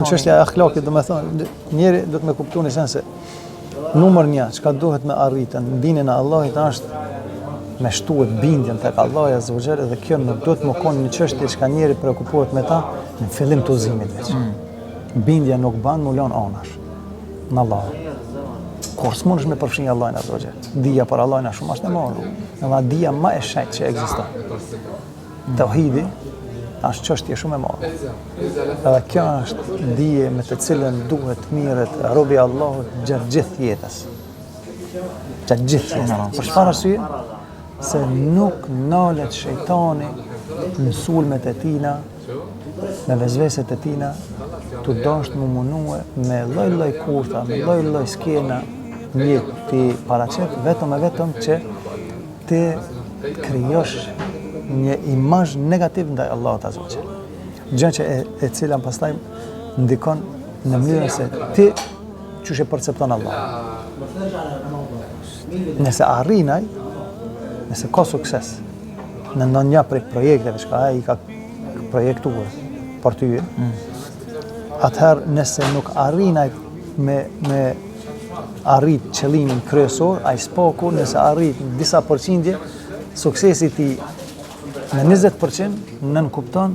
Çështja e akhlakit, do të thonë, njeri do të më kuptoni sen se numër 1 çka duhet me arritën bindjen e Allahit është me shtuet bindjen tek Allahu azza wa jalla, dhe kjo nuk duhet më konë një çështje që njeri prekupohet me ta në fillim të udhëzimit veç. Bindja nuk ban më lën anash në Allah. Kur s'mundesh me përfshin Allahin azza wa jalla. Dija për Allahin është shumë e madhe. Edhe dija më e shejt që ekziston. Tauhidi është çështje shumë e madhe. Edhe kjo është dije me të cilën duhet mirët robi i Allahut gjatë gjithë jetës. Gjatë gjithë jetës. Për çfarë arsye? Se nuk nalet shejtani në sulmet e tina, me vezveset e tina, të dashtë më munue me lloj-lloj kurtha, me lloj-lloj skena, një ti paraqet vetëm e vetëm që ti krijosh një imazh negativ ndaj Allahut azza wa jalla. Gjë që e cila pastaj ndikon në mënyrën se ti çush e percepton Allah. Nëse arrinaj, nëse ka sukses në ndonjë prej projekteve që ai ka projektuar për ty, atëherë nëse nuk arrinaj me arrit qëllimin kryesor, ai s'poku, nëse arrit disa përqindje, suksesi ti në 20% nën kupton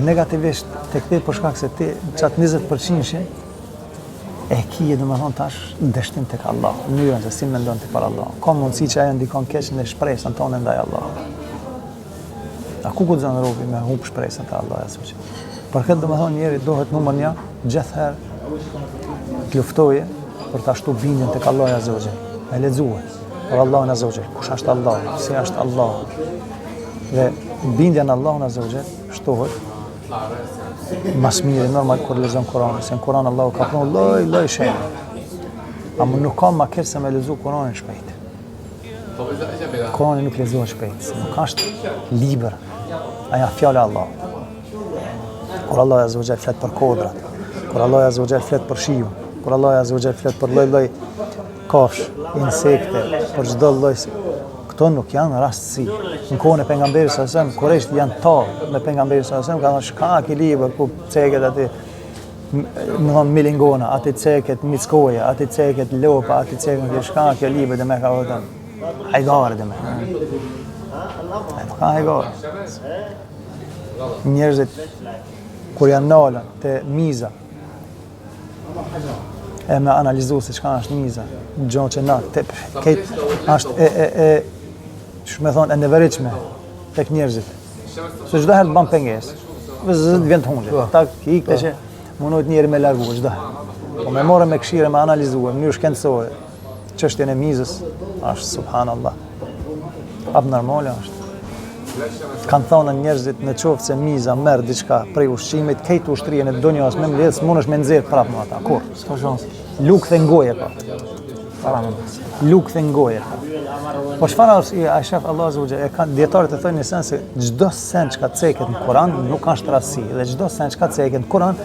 negativisht tek ti për shkak se ti çat 20% e kije domethënë tash dështim tek Allah, në mënyrën se si mendon ti për Allah. Ka mundësi që ajo ndikon keq në shpresën tonë ndaj Allahut. A ku guxon robi me humb shpresën te Allah azza wa jalla. Për këtë domethënë njeri duhet numër 1 gjithherë të luftoje për ta shtu bindjen tek Allah azza wa jalla. Me lexuar për Allahun azza wa jalla, kush është Allah, si është Allah. Dhe bindja në Allahun azza wa jalla shtohet mas mire normal kur lexon Kur'anin, se në Kur'an Allahu ka thonë lloj shenjë. Ama nuk ka më keq se me lexu Kur'anin shpejt. Kur'ani nuk lexohet shpejt, nuk është libër. Aja fjala e Allahut. Kur Allah azza wa jalla flet për kodrat, kur Allah azza wa jalla flet për shiun, kur Allah azza wa jalla flet për lloj kafsh, insekte, për çdo lloj. Këto nuk janë rastësi. Në kohën e pejgamberit sallallahu alajhi wasallam, Kurajt janë tallë me pejgamberin sallallahu alajhi wasallam, ka thënë shka ki libër ku ceket aty, më thonë milingona, aty ceket mickoja, aty ceket lopa, aty ceket shka kjo libër dhe me ka thënë hajgare dhe me. Nuk ka hajgare. Njerëzit kur janë nalën te miza e me analizu se çka është miza, gjonë që na këtë është që me thonë e neveritshme tek njerëzit. Se çdo herë të bën pengesë. Vëzë vjen të hundë. Ta ikte që mundohet njëri me largu çdo. Po me morë me këshire me analizuar në mënyrë shkencore. Çështjen e mizës është subhanallah. Abnormale është. Kanë thonë njerëzit në qoftë se miza merr diçka prej ushqimit, këtë ushtrien e donjës me mbledh, s'mundesh me nxjerr prapë më ata. Kur? S'ka shans. Lukë ngoje ka. Lukë ngoje. Po çfarë është ai shef Allah azza wa jalla, e kanë dietarët e thonë në sens se çdo sen që ceket në Kur'an nuk ka shtrasi, dhe çdo sen që ceket në Kur'an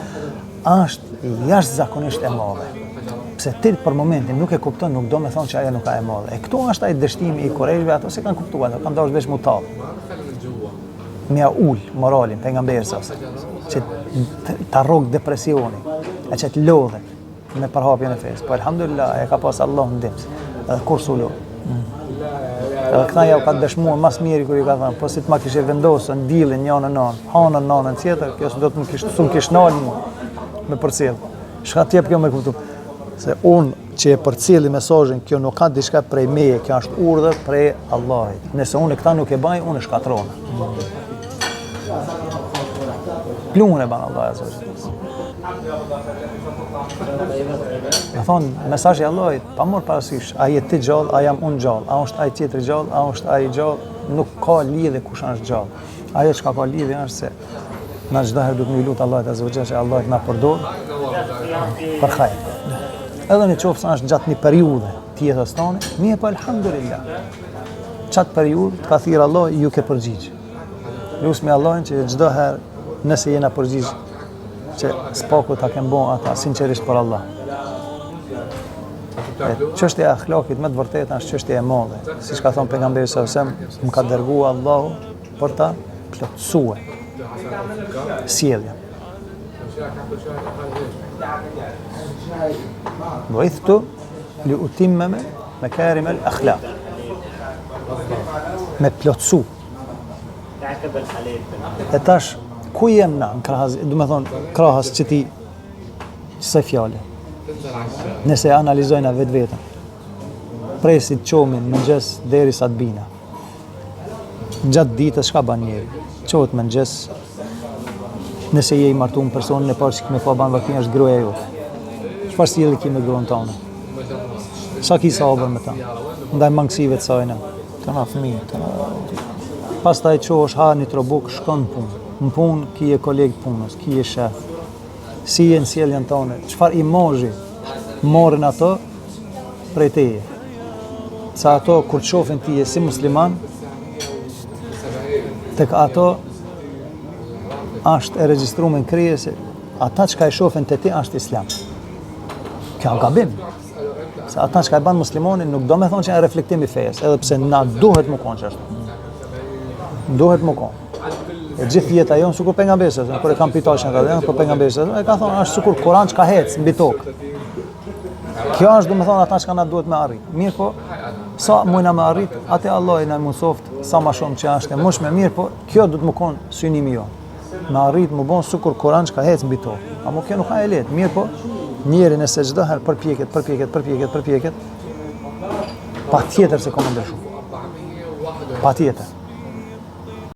është jashtëzakonisht e madhe. Pse ti për momentin nuk e kupton, nuk do me thonë që ajo nuk ka e madhe. E këtu është ai dështimi i Kurajshve, ato se kanë kuptuar, kanë dashur veç mutall. Mia ul moralin pejgamberit sa që ta rrog depresioni, e që të lodhe me përhapjen e fesë. Po elhamdulillah e ka pas Allah ndihmës. Edhe kur sulo. Edhe këta ja u ka dëshmuar mas miri kur i ka thënë, po si të ma kishe vendosën dilin njënë në hanën nënën tjetër, kjo do të më kishë nalë me përcjell. Shka t'jep kjo me kuptu? Se unë që e përcjelli mesazhin, kjo nuk ka diçka prej meje, kjo është urdhër prej Allahit. Nëse unë këta nuk e baj, unë e shkatrona. Pluhun e banë Allah azza wa jalla. Me thonë, mesazhi i Allahit, pa marrë parasysh, a je ti gjallë, a jam unë gjallë, a është ai tjetri gjallë, a është ai gjallë, nuk ka lidhje kush është gjallë. Ajo që ka lidhje është se na çdo herë duhet me lutë Allahit azza wa jalla që Allah na përdor për hajër. Edhe në qoftë se është gjatë një periudhe të jetës tonë, mirë po elhamdulillah. Çat periudhë ka thirr Allah ju ke përgjigj. Lusmi Allahin që çdo herë nëse jena përgjigj që s'paku ta kem bon ata sinqerisht për Allah. Çështja e akhlakit me të vërtetë është çështje e madhe. Siç ka thënë pejgamberi sallallahu alajhi wasallam, më ka dërguar Allahu për ta plotësuar sjelljen. Bu'ithtu li utimmeme makarim al-akhlaq. Me plotsu. E tash, ku jem na në krahas, du me thonë, krahas që ti qësaj fjale. Nëse analizojna vetë vetën. Presit qomin mëngjes deri sa të bina. Gjatë ditës shka ban njeri? Qohet mëngjes, nëse je i martu në personin e parë që kime pa ban vakin është gruaja jote. Çfarë sjellje ki me gruan tonë? Sa ki sabër me ta? Ndaj mangësive të sajna. Të na fëmijë, pastaj qosh ha një trobuk, shkon në punë. Në punë ki je koleg punës, ki je shef. Si je në sjelljen tonë? Çfarë imazhi morën ato prej teje? Sa ato kur të shohin ti je si musliman, tek ato është e regjistruar në krije se ata që ka e shohin te ti është islam. Kjo gabim. Se ata që ka e ban muslimonin nuk do me thonë që e reflektimi fejes, edhe pse na duhet më konë që është. Duhet më konë. E gjithë jeta jonë sukur pejgamberit, kur e kam pitashën për pejgamberin, e ka thonë është sukur Kur'an që ka hecë mbi tokë. Kjo është do me thonë ata që ka na duhet me arrit. Mirë po, sa mujna me arrit, atë Allah i na mundsoft sa ma shumë që është e mushme mirë, po kjo do të më konë synimi jo. Me arrit më bon sukur Kur'an që ka hecë mbi tokë. Amo kjo nuk ka e lehtë, mirë po, njeri nëse çdo herë përpjeket, pa tjetër se komandë shumë. Pa tjetër.